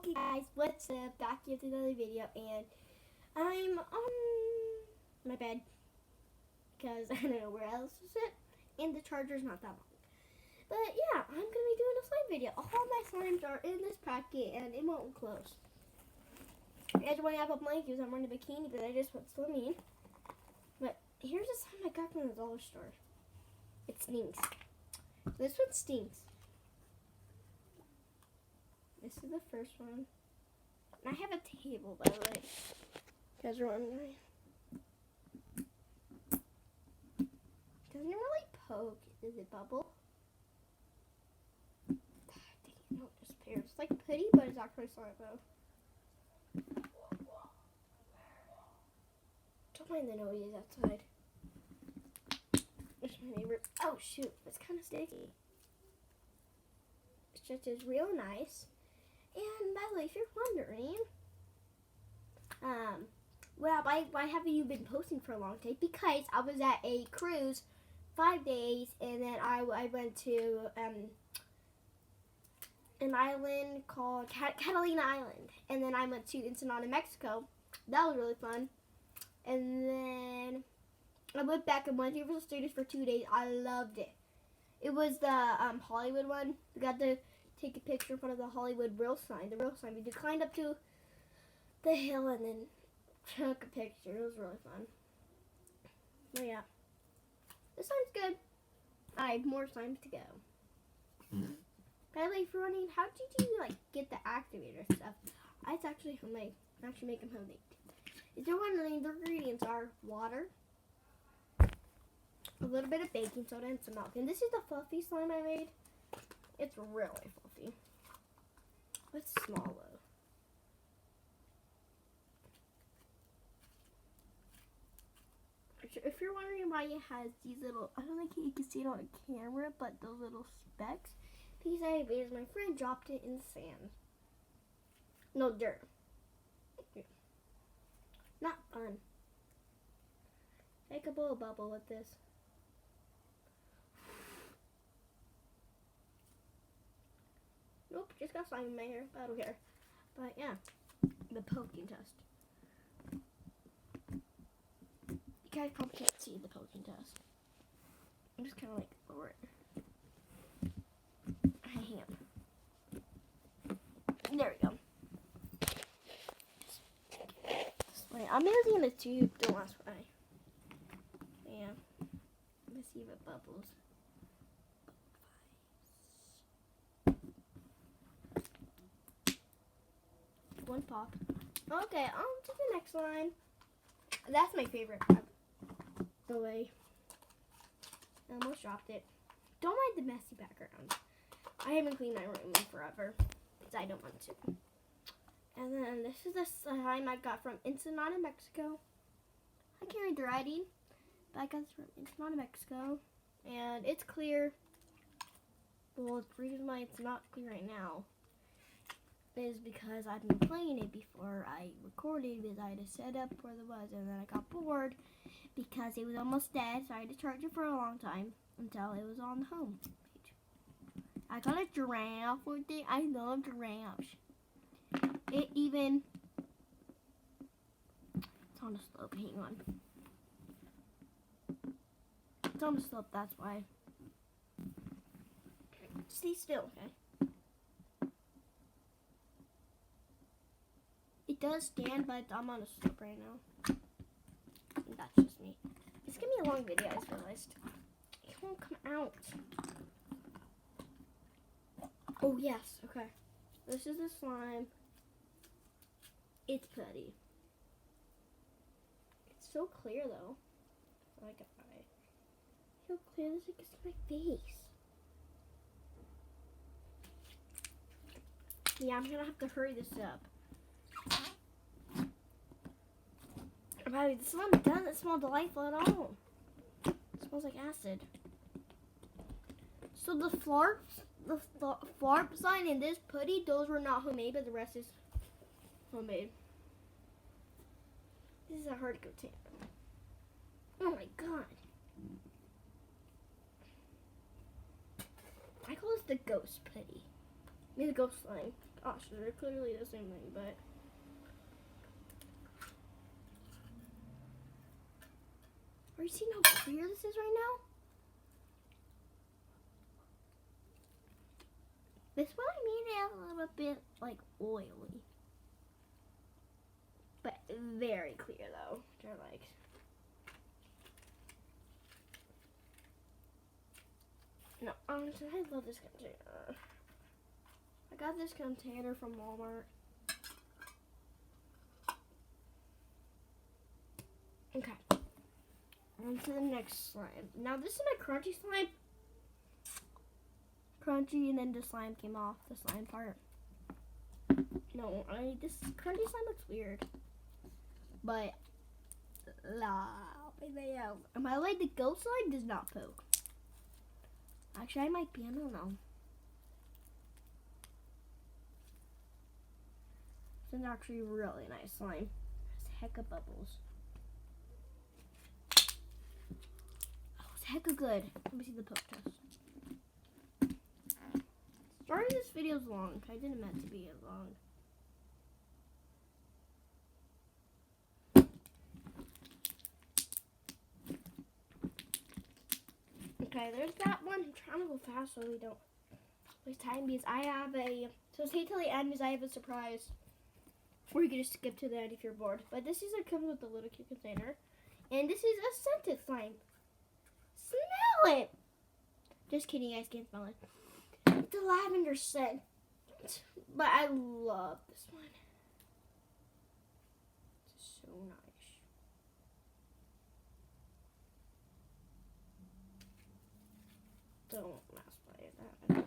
Okay guys, what's up? Back here with another video, and I'm on my bed because I don't know where else to sit, and the charger's not that long. But yeah, I'm gonna be doing a slime video. All my slimes are in this packet, and it won't close. I just want to have a blanket because I'm wearing a bikini, but I just went swimming. But here's a slime I got from the dollar store. It stinks. This one stinks. This is the first one. And I have a table, by the way. You guys are wondering. Doesn't it really poke? Does it bubble? Dang it, no, it disappears. It's like putty, but it's actually slime though. Don't mind the noise outside. It's my neighbor. Oh shoot, it's kind of sticky. It's just real nice. And by the way, if you're wondering, why haven't you been posting for a long time? Because I was at a cruise 5 days, and then I went to an island called Catalina Island, and then I went to Ensenada, Mexico. That was really fun. And then I went back and went to Universal Studios for 2 days. I loved it. It was the Hollywood one. We got to take a picture in front of the Hollywood real sign. The real sign. We just climbed up to the hill and then took a picture. It was really fun. But yeah, this sign's good. I have more signs to go. By the way, if you're wondering, how did you get the activator stuff? It's actually homemade. I actually make them homemade. If you're wondering, the ingredients are water, a little bit of baking soda, and some milk. And this is the fluffy slime I made. It's really fluffy. It's small though. If you're wondering why it has these little, I don't think you can see it on camera, but those little specks, because my friend dropped it in sand. No dirt. Not fun. Take a blow bubble with this. Nope, just got slime in my hair, but I don't care. But yeah, the poking test. You guys probably can't see the poking test. I'm just kind of lower it. Hang up. There we go. This way. I'm using the tube the last way. Yeah. Let's see if it bubbles. One pop. Okay, on to the next line. That's my favorite part. The way. I almost dropped it. Don't mind the messy background. I haven't cleaned my room in forever. Because I don't want to. And then this is the slime I got from Ensenada, Mexico. I can't read the writing. But I got this from Ensenada, Mexico. And it's clear. Well, the reason why it's not clear right now is because I've been playing it before I recorded, because I had to set up where it was, and then I got bored because it was almost dead, so I had to charge it for a long time until it was on the home page. I got a giraffe with it. I love giraffes. It's on a slope, hang on. It's on a slope, that's why. Stay still, okay? It does stand, but I'm on a slope right now. And that's just me. It's gonna be a long video, I just realized. It won't come out. Oh, yes, okay. This is the slime. It's putty. It's so clear, though. I like it. So clear, this is my face. Yeah, I'm gonna have to hurry this up. Wow, this one doesn't smell delightful at all. It smells like acid. So the flarp sign in this putty, those were not homemade, but the rest is homemade. This is a hard container. Oh my god. I call this the ghost putty. I mean the ghost slime. gosh, they're clearly the same thing, but. Are you seeing how clear this is right now? This one I made it a little bit like oily. But very clear though. They're like. No, honestly, I love this container. I got this container from Walmart. Okay. On to the next slime. Now this is my crunchy slime. Crunchy, and then the slime came off, the slime part. No, this crunchy slime looks weird. But, am I like the ghost slime does not poke? Actually, I might be, I don't know. This is actually really nice slime. There's a heck of bubbles. Oh, it's hecka good. Let me see the poke test. Sorry this video's long. I didn't meant to be as long. Okay, there's that one. I'm trying to go fast so we don't waste time because I have so stay till the end because I have a surprise. Or you can just skip to the end if you're bored. But this is comes with a little cute container. And this is a scented slime. Smell it! Just kidding, you guys can't smell it. It's a lavender scent. But I love this one. It's so nice. Don't mess by it.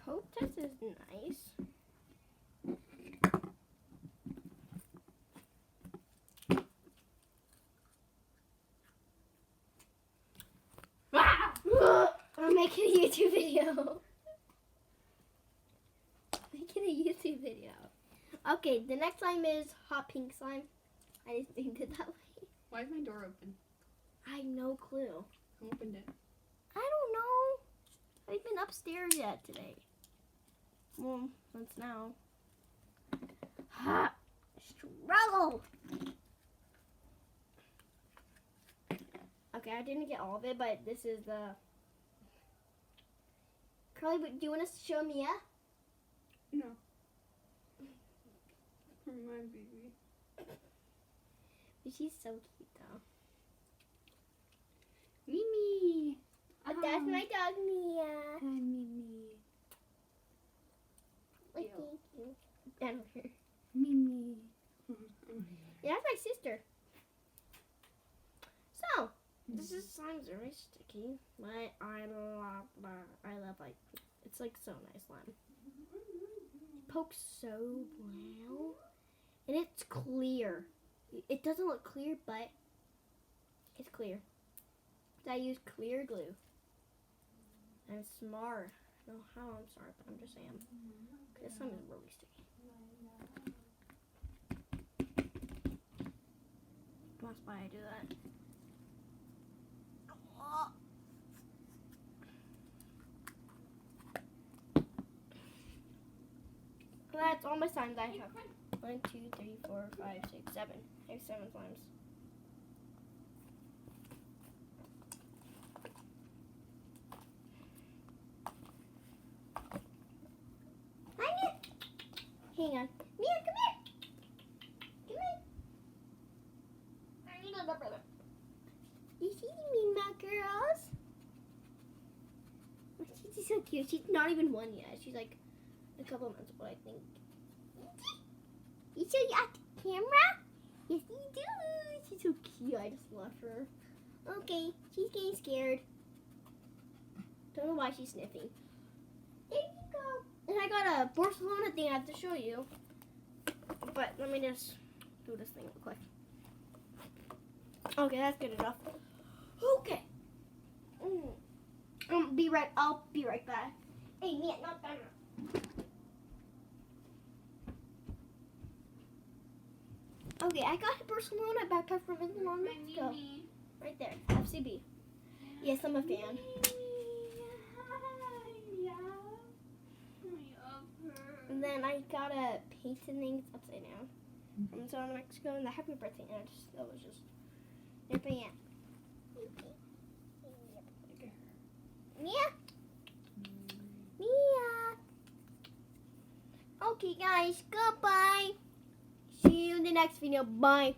Poke test is nice. I'm making a YouTube video. Making a YouTube video. Okay, the next slime is hot pink slime. I just named it that way. Why is my door open? I have no clue. Who opened it? I don't know. I've been upstairs yet today. Well, since now. Ha! Struggle! Okay, I didn't get all of it, but this is the... Carly, do you want us to show Mia? No. For my baby. But she's so cute, though. Mimi! Oh, that's my dog, Mia. Hi, Mimi. Oh, thank you. Down here. Mimi. Yeah, that's my sister. So, this is slime's very sticky, but I love like, it's like so nice slime. Pokes so well, and it's clear. It doesn't look clear, but it's clear. I use clear glue. I'm smart. I don't know how I'm smart, but I'm just saying. This slime is really sticky. That's why I do that. That's all my slimes I have. 1, 2, 3, 4, 5, 6, 7. I have 7 slimes. Hi, Mia. Hang on. Mia, come here. Come here. I need a brother. You see me, my girls? She's so cute. She's not even 1 yet. She's like a couple months old, I think. You show you at the camera? Yes, you do. She's so cute. I just love her. Okay, she's getting scared. Don't know why she's sniffing. There you go. And I got a Barcelona thing I have to show you. But let me just do this thing real quick. Okay, that's good enough. Okay. I'll be right back. Hey, Mia, not done. Okay, I got a Barcelona backpack from Amazon. Go. Right there, FCB. Yes, I'm a fan. And then I got a painting upside down from Southern Mexico, and the happy birthday, and I was just nipping it. Mia? Mia? Okay, guys, goodbye. See you in the next video. Bye.